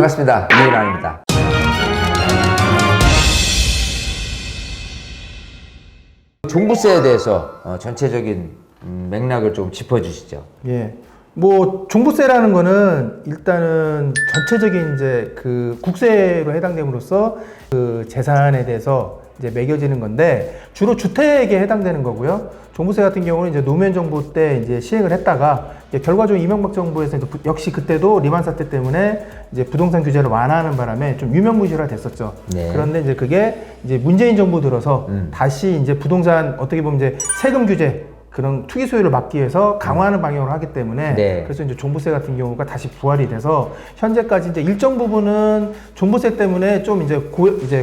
반갑습니다. 이윤환입니다. 종부세에 대해서 전체적인 맥락을 좀 짚어주시죠. 예. 뭐 종부세라는 거는 일단은 전체적인 이제 그 국세로 해당됨으로써 그 재산에 대해서 이제 매겨지는 건데 주로 주택에 해당되는 거고요. 종부세 같은 경우는 이제 노무현 정부 때 이제 시행을 했다가 결과적으로 이명박 정부에서 역시 그때도 리만 사태 때문에 이제 부동산 규제를 완화하는 바람에 좀 유명무실화 됐었죠. 네. 그런데 이제 그게 이제 문재인 정부 들어서 다시 이제 부동산 어떻게 보면 이제 세금 규제 그런 투기 소유를 막기 위해서 강화하는 방향으로 하기 때문에 네. 그래서 이제 종부세 같은 경우가 다시 부활이 돼서 현재까지 이제 일정 부분은 종부세 때문에 좀 이제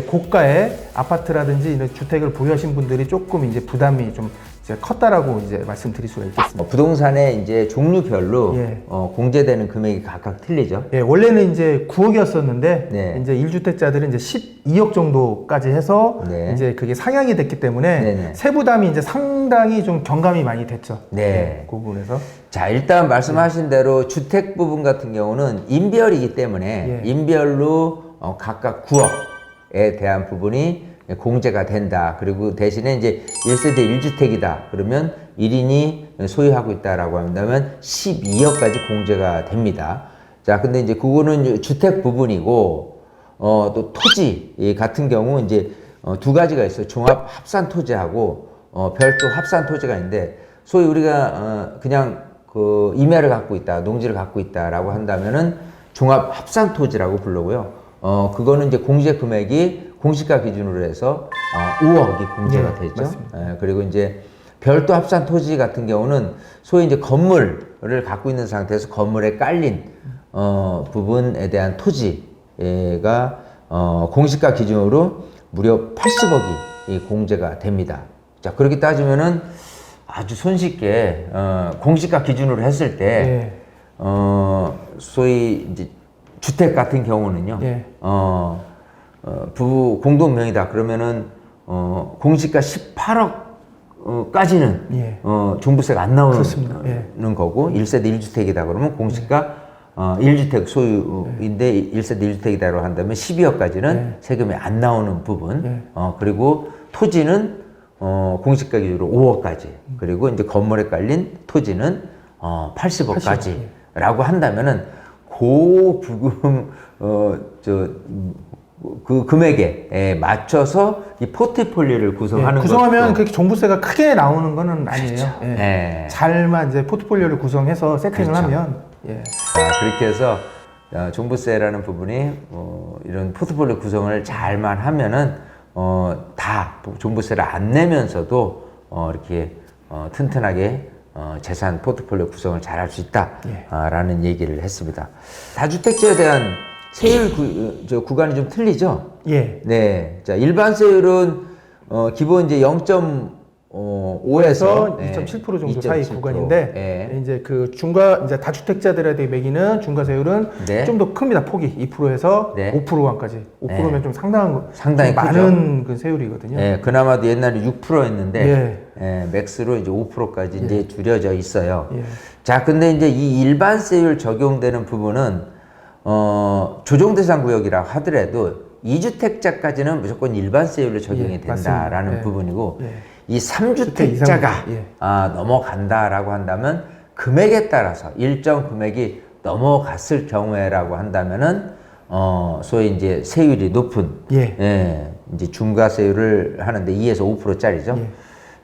고가의 아파트라든지 이런 주택을 보유하신 분들이 조금 이제 부담이 좀 이제 컸다라고 이제 말씀드릴 수가 있겠습니다. 부동산의 이제 종류별로 예. 공제되는 금액이 각각 틀리죠. 예, 원래는 이제 9억이었었는데 네. 이제 1주택자들은 이제 12억 정도까지 해서 네. 이제 그게 상향이 됐기 때문에 네네. 세부담이 이제 상당히 좀 경감이 많이 됐죠. 네. 그 부분에서. 자, 일단 말씀하신 대로 주택 부분 같은 경우는 인별이기 때문에 예. 인별로 각각 9억에 대한 부분이 공제가 된다. 그리고 대신에 이제 1세대 1주택이다. 그러면 1인이 소유하고 있다라고 한다면 12억까지 공제가 됩니다. 자, 근데 이제 그거는 주택 부분이고, 또 토지 같은 경우 이제 두 가지가 있어요. 종합 합산 토지하고, 별도 합산 토지가 있는데, 소위 우리가 그냥 그 임야를 갖고 있다, 농지를 갖고 있다라고 한다면은 종합 합산 토지라고 부르고요. 그거는 이제 공제 금액이 공시가 기준으로 해서 5억이 공제가 네, 되죠. 맞습니다. 그리고 이제 별도 합산 토지 같은 경우는 소위 이제 건물을 갖고 있는 상태에서 건물에 깔린 부분에 대한 토지가 공시가 기준으로 무려 80억이 공제가 됩니다. 자, 그렇게 따지면은 아주 손쉽게 공시가 기준으로 했을 때 소위 이제 주택 같은 경우는요. 예. 부부 공동명의다 그러면은 공시가 18억까지는 예. 종부세가 안 나오는 그렇습니다. 예. 거고 1세대 1주택이다 그러면 공시가 1주택 소유인데 1세대 1주택이다라고 한다면 12억까지는 세금이 안 나오는 부분. 그리고 토지는 공시가 기준으로 5억까지. 그리고 이제 건물에 깔린 토지는 80억까지라고 한다면은 그 부금 그 금액에 맞춰서 이 포트폴리오를 구성하는 구성하면 것도 그렇게 종부세가 크게 나오는 거는 아니에요. 그렇죠. 예. 네. 잘만 이제 포트폴리오를 구성해서 세팅을 그렇죠. 하면 예. 자, 그렇게 해서 종부세라는 부분이 이런 포트폴리오 구성을 잘만 하면은 다 종부세를 안 내면서도 이렇게 튼튼하게 재산 포트폴리오 구성을 잘 할 수 있다라는 얘기를 했습니다. 다주택자에 대한 세율 구간이 좀 틀리죠? 예. 네. 자, 일반 세율은 기본 이제 0.5에서 2.7% 정도 사이 구간인데 이제 그 이제 다주택자들에게 매기는 중과세율은 네. 좀 더 큽니다. 폭이 2%에서 네. 5%까지. 5%면 좀 상당히 좀 많은 그 세율이거든요. 네, 그나마도 옛날에 6%였는데 맥스로 이제 5%까지 이제 줄여져 있어요. 자, 근데 이제 이 일반세율 적용되는 부분은 조정대상 구역이라고 하더라도 2주택자까지는 무조건 일반세율로 적용이 된다라는 부분이고 이 3주택자가 넘어간다라고 한다면 금액에 따라서 일정 금액이 넘어갔을 경우에라고 한다면은 소위 이제 세율이 높은 이제 중과세율을 하는데 2에서 5%짜리죠.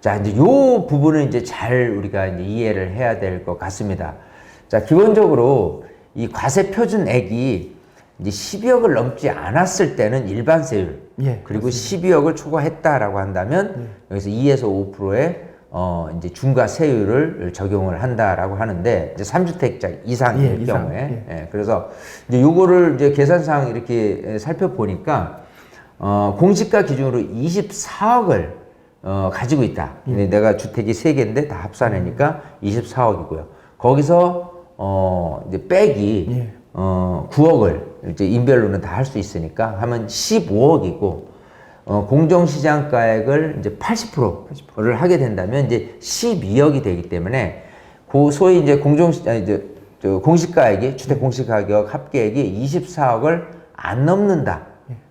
자, 이제 요 부분은 이제 잘 우리가 이제 이해를 해야 될 것 같습니다. 자, 기본적으로 이 과세 표준액이 이제 12억을 넘지 않았을 때는 일반 세율, 그리고 12억을 초과했다라고 한다면 여기서 2에서 5%의 이제 중과 세율을 적용을 한다라고 하는데 이제 3주택자 이상일 경우에 그래서 이제 요거를 이제 계산상 이렇게 살펴보니까 공시가 기준으로 24억을 가지고 있다. 근데 내가 주택이 3개인데 다 합산하니까 24억이고요. 거기서 이제 빼기 9억을 이제 인별로는 다 할 수 있으니까 하면 15억이고 공정시장가액을 이제 80%를 하게 된다면 이제 12억이 되기 때문에 그 소위 이제 공시가액이 주택 공시가격 합계액이 24억을 안 넘는다.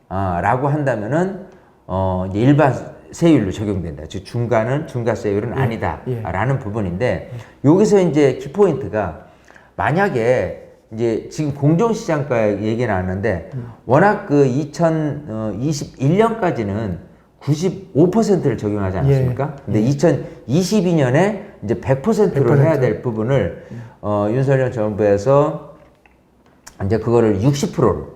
라고 한다면은 이제 일반 세율로 적용된다. 즉 중과세율은 아니다라는 부분인데 여기서 이제 키포인트가 만약에 이제 지금 공정시장가 얘기 나왔는데 워낙 그 2021년까지는 95%를 적용하지 않았습니까? 근데 2022년에 이제 100%로 해야 될 부분을 윤석열 정부에서 이제 그거를 60%로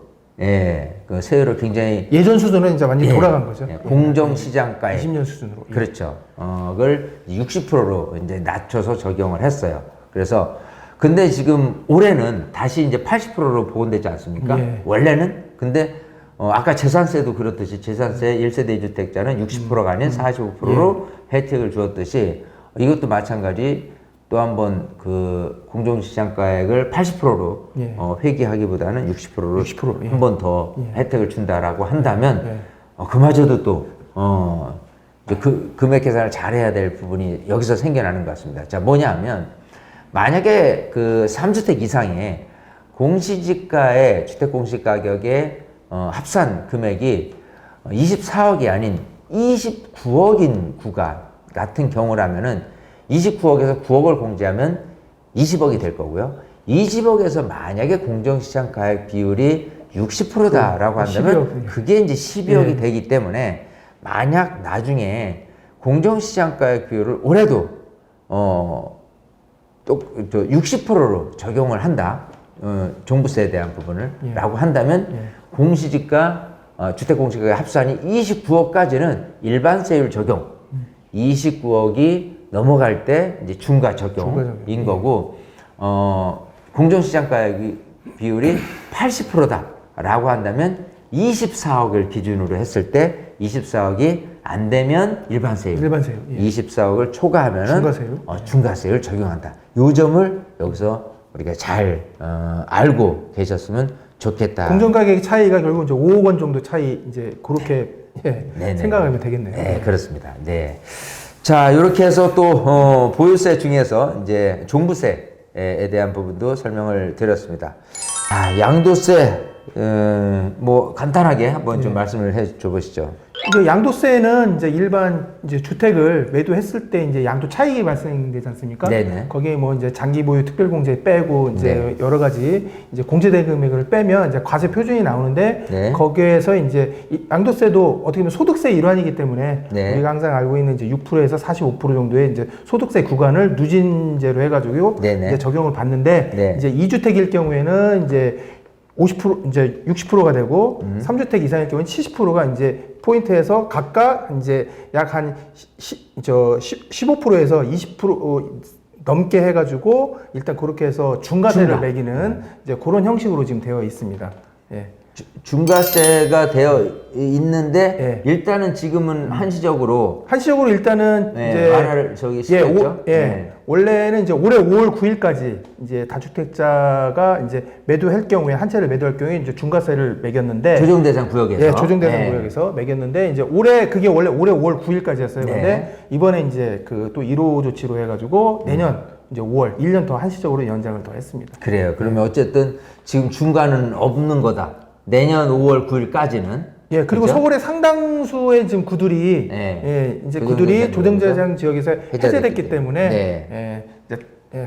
그 세율을 굉장히 예전 수준은 이제 완전히 돌아간 거죠. 공정시장가에 20년 수준으로. 그렇죠. 그걸 60%로 이제 낮춰서 적용을 했어요. 그래서 근데 지금 올해는 다시 이제 80%로 보건되지 않습니까? 원래는 근데 아까 재산세도 그렇듯이 재산세 1세대 2주택자는 60%가 아닌 45%로 혜택을 주었듯이 이것도 마찬가지 또 한 번 그 공정시장가액을 80%로 회귀하기보다는 60%로 60% 한 번 더 혜택을 준다라고 한다면 그마저도 또 그 금액 계산을 잘해야 될 부분이 여기서 생겨나는 것 같습니다. 자, 뭐냐면 만약에 그 3주택 이상의 공시지가의 주택 공시가격의 합산 금액이 24억이 아닌 29억인 구간 같은 경우라면은 29억에서 9억을 공제하면 20억이 될 거고요. 20억에서 만약에 공정시장 가액 비율이 60%다라고 한다면 그게 이제 12억이 되기 때문에 만약 나중에 공정시장 가액 비율을 올해도 또 60%로 적용을 한다. 종부세에 대한 부분을 라고 한다면 공시지가 주택공시가의 합산이 29억까지는 일반세율 적용 29억이 넘어갈 때 이제 중과 적용인 거고 공정시장가액 비율이 80%다 라고 한다면 24억을 기준으로 했을 때 24억이 안 되면 일반세율 24억을 초과하면은 중과세율 적용한다. 요 점을 여기서 우리가 잘 알고 계셨으면 좋겠다. 공정가격 차이가 결국 이제 5억 원 정도 차이 이제 그렇게 생각하면 되겠네요. 네, 그렇습니다. 네. 자, 이렇게 해서 또 보유세 중에서 이제 종부세에 대한 부분도 설명을 드렸습니다. 양도세 뭐 간단하게 한번 좀 말씀을 해줘 보시죠. 이제 양도세는 이제 일반 이제 주택을 매도했을 때 이제 양도 차익이 발생되지 않습니까? 네네. 거기에 뭐 이제 장기 보유 특별 공제 빼고 이제 여러 가지 이제 공제된 금액을 빼면 이제 과세 표준이 나오는데 거기에서 이제 양도세도 어떻게 보면 소득세 일환이기 때문에 우리가 항상 알고 있는 이제 6%에서 45% 정도의 이제 소득세 구간을 누진제로 해가지고 이제 적용을 받는데 이제 2주택일 경우에는 이제 50% 이제 60%가 되고 3주택 이상일 경우는 70%가 이제 포인트에서 각각 이제 약 한 15%에서 20% 넘게 해가지고 일단 그렇게 해서 중과세를 매기는 이제 그런 형식으로 지금 되어 있습니다. 중과세가 되어 있는데 일단은 지금은 한시적으로 일단은 이제 완화를 시켰죠. 원래는 이제 올해 5월 9일까지 이제 다주택자가 이제 매도할 경우에 한 채를 매도할 경우에 이제 중과세를 매겼는데 조정 대상 구역에서 조정 대상 구역에서 매겼는데 이제 그게 원래 올해 5월 9일까지였어요. 근데 이번에 이제 그 또 1호 조치로 해가지고 내년 이제 5월 1년 더 한시적으로 연장을 더 했습니다. 그래요. 그러면 어쨌든 지금 중과는 없는 거다. 내년 5월 9일까지는. 그리고 그렇죠? 서울의 상당수의 지금 구들이 이제 구들이 조정대상 지역에서 해제됐기 때문에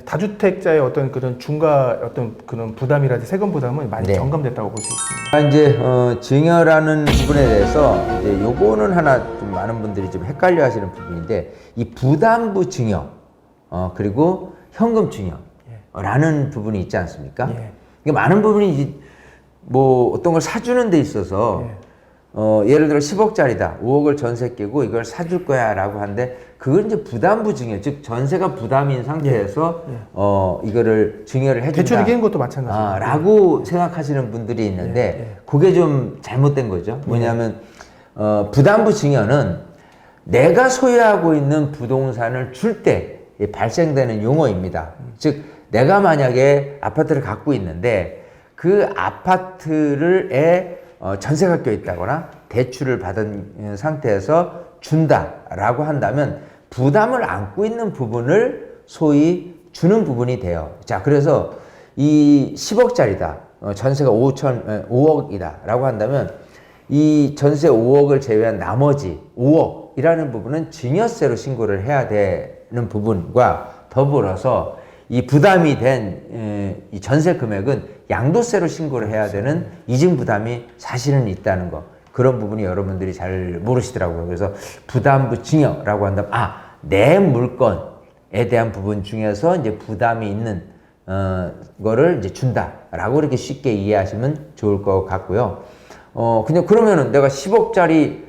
다주택자의 어떤 그런 중과 어떤 그런 부담이라든지 세금 부담은 많이 점검됐다고 볼 수 있습니다. 이제 증여라는 부분에 대해서 이제 요거는 하나 좀 많은 분들이 좀 헷갈려 하시는 부분인데 이 부담부 증여 그리고 현금 증여라는 부분이 있지 않습니까? 이게 많은 부분이 뭐 어떤 걸 사주는 데 있어서 예를 들어 10억짜리다 5억을 전세 끼고 이걸 사줄 거야 라고 하는데 그걸 이제 부담부 증여 즉 전세가 부담인 상태에서 이거를 증여를 해준다 대출을 끼는 것도 마찬가지입니다. 라고 생각하시는 분들이 있는데 그게 좀 잘못된 거죠. 뭐냐면 부담부 증여는 내가 소유하고 있는 부동산을 줄 때 발생되는 용어입니다. 즉 내가 만약에 아파트를 갖고 있는데 그 아파트에 전세가 껴 있다거나 대출을 받은 상태에서 준다라고 한다면 부담을 안고 있는 부분을 소위 주는 부분이 돼요. 자, 그래서 이 10억짜리다. 전세가 5억이다라고 한다면 이 전세 5억을 제외한 나머지 5억이라는 부분은 증여세로 신고를 해야 되는 부분과 더불어서 이 부담이 된 이 전세 금액은 양도세로 신고를 해야 되는 이증 부담이 사실은 있다는 거. 그런 부분이 여러분들이 잘 모르시더라고요. 그래서 부담부 증여라고 한다면 내 물건에 대한 부분 중에서 이제 부담이 있는 거를 이제 준다라고 이렇게 쉽게 이해하시면 좋을 것 같고요. 그냥 그러면은 내가 10억짜리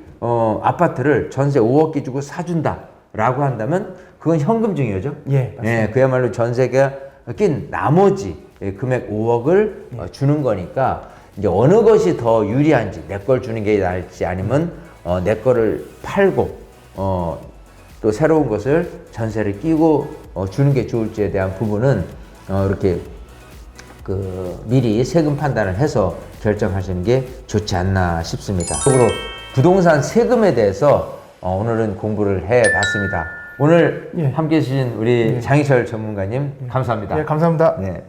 아파트를 전세 5억기 주고 사준다라고 한다면 그건 현금 증여죠. 예, 맞습니다. 예, 그야말로 전세가 낀 나머지 금액 5억을 주는 거니까 이제 어느 것이 더 유리한지 내 걸 주는 게 나을지 아니면 내 거를 팔고 또 새로운 것을 전세를 끼고 주는 게 좋을지에 대한 부분은 이렇게 미리 세금 판단을 해서 결정하시는 게 좋지 않나 싶습니다. 적으로 부동산 세금에 대해서 오늘은 공부를 해봤습니다. 오늘 함께 해주신 우리 장희철 전문가님 감사합니다. 예, 감사합니다. 네.